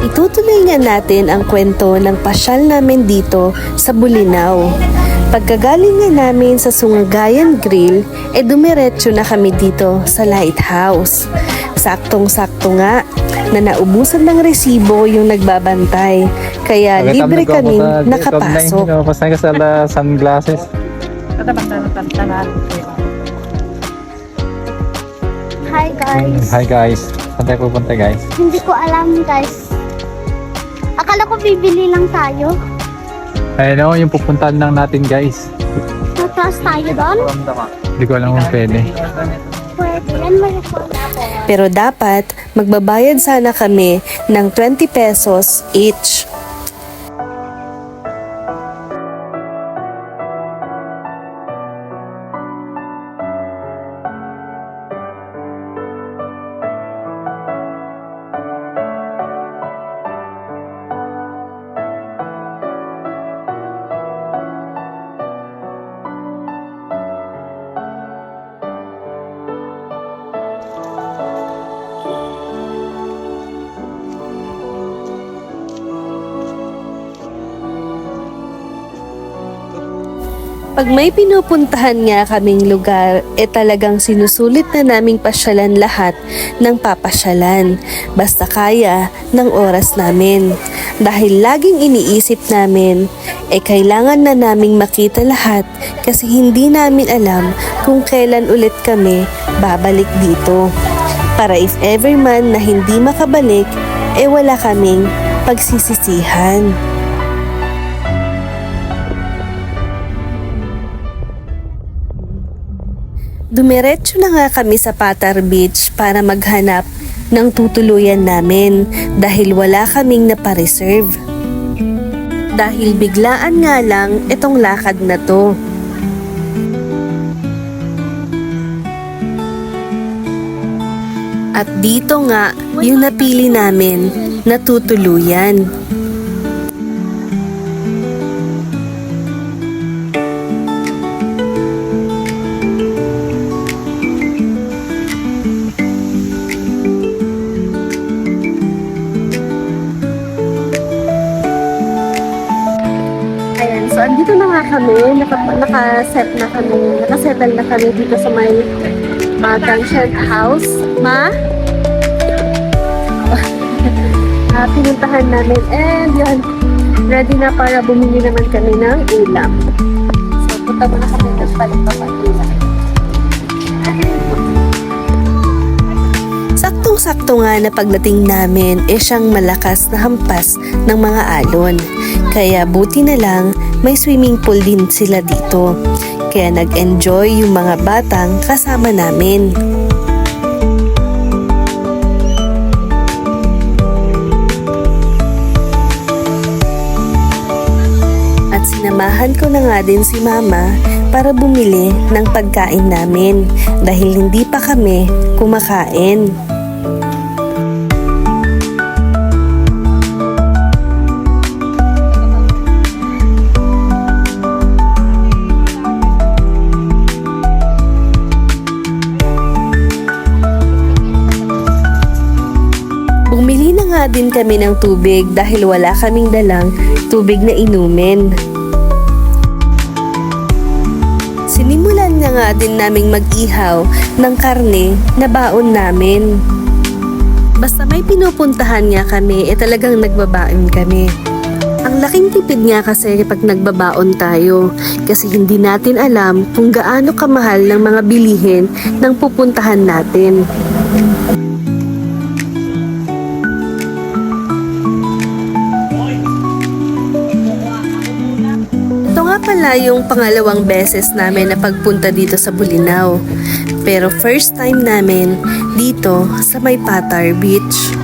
Itutuloy nga natin ang kwento ng pasyal namin dito sa Bolinao. Pagkagaling nga namin sa Sungagayan Grill, dumiretso na kami dito sa Lighthouse. Saktong-sakto nga na naubusan ng resibo yung nagbabantay, kaya libre kaming nakapasok. Pasay ka sa sunglasses. Hi guys. Hi guys. Saan tayo pupunta guys? Hindi ko alam guys. Akala ko bibili lang tayo. Ayun o, yung pupuntahan lang natin guys. Mataas tayo doon? Hindi ko alam kung pwede. Pwede. Yan mag-report ako. Pero dapat magbabayad sana kami ng 20 pesos each. Pag may pinupuntahan nga kaming lugar, talagang sinusulit na naming pasyalan lahat ng papasyalan. Basta kaya ng oras namin. Dahil laging iniisip namin, kailangan na naming makita lahat kasi hindi namin alam kung kailan ulit kami babalik dito. Para if ever man na hindi makabalik, wala kaming pagsisisihan. Dumiretso na nga kami sa Patar Beach para maghanap ng tutuluyan namin dahil wala kaming napareserve. Dahil biglaan nga lang itong lakad na to. At dito nga yung napili namin na tutuluyan. So, andito na nga kami, nakasettle na kami dito sa may Gangshed House. Pinuntahan namin and yun, ready na para bumili naman kami ng ulam. So, punta muna kami ng palit-palit. Saktong-sakto nga na pagdating namin siyang malakas na hampas ng mga alon. Kaya buti na lang may swimming pool din sila dito. Kaya nag-enjoy yung mga batang kasama namin. At sinamahan ko na nga din si Mama para bumili ng pagkain namin dahil hindi pa kami kumakain. Bumili na nga din kami ng tubig dahil wala kaming dalang tubig na inumin. Sinimulan na nga din naming mag-ihaw ng karne na baon namin. Basta may pinupuntahan nga kami, talagang nagbabaon kami. Ang laking tipid nga kasi pag nagbabaon tayo kasi hindi natin alam kung gaano kamahal ng mga bilihin ng pupuntahan natin. Pala yung pangalawang beses namin na pagpunta dito sa Bolinao. Pero first time namin dito sa may Patar Beach.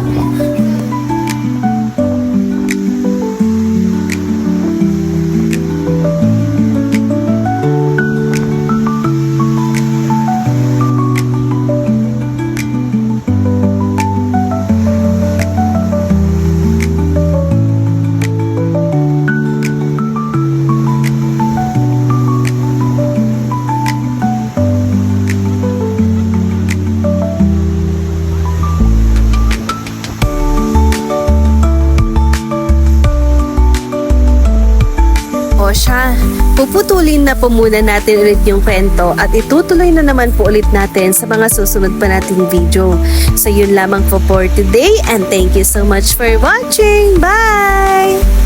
po siya. Puputulin na po muna natin ulit yung kwento at itutuloy na naman po ulit natin sa mga susunod pa nating video. So yun lamang po for today and thank you so much for watching. Bye!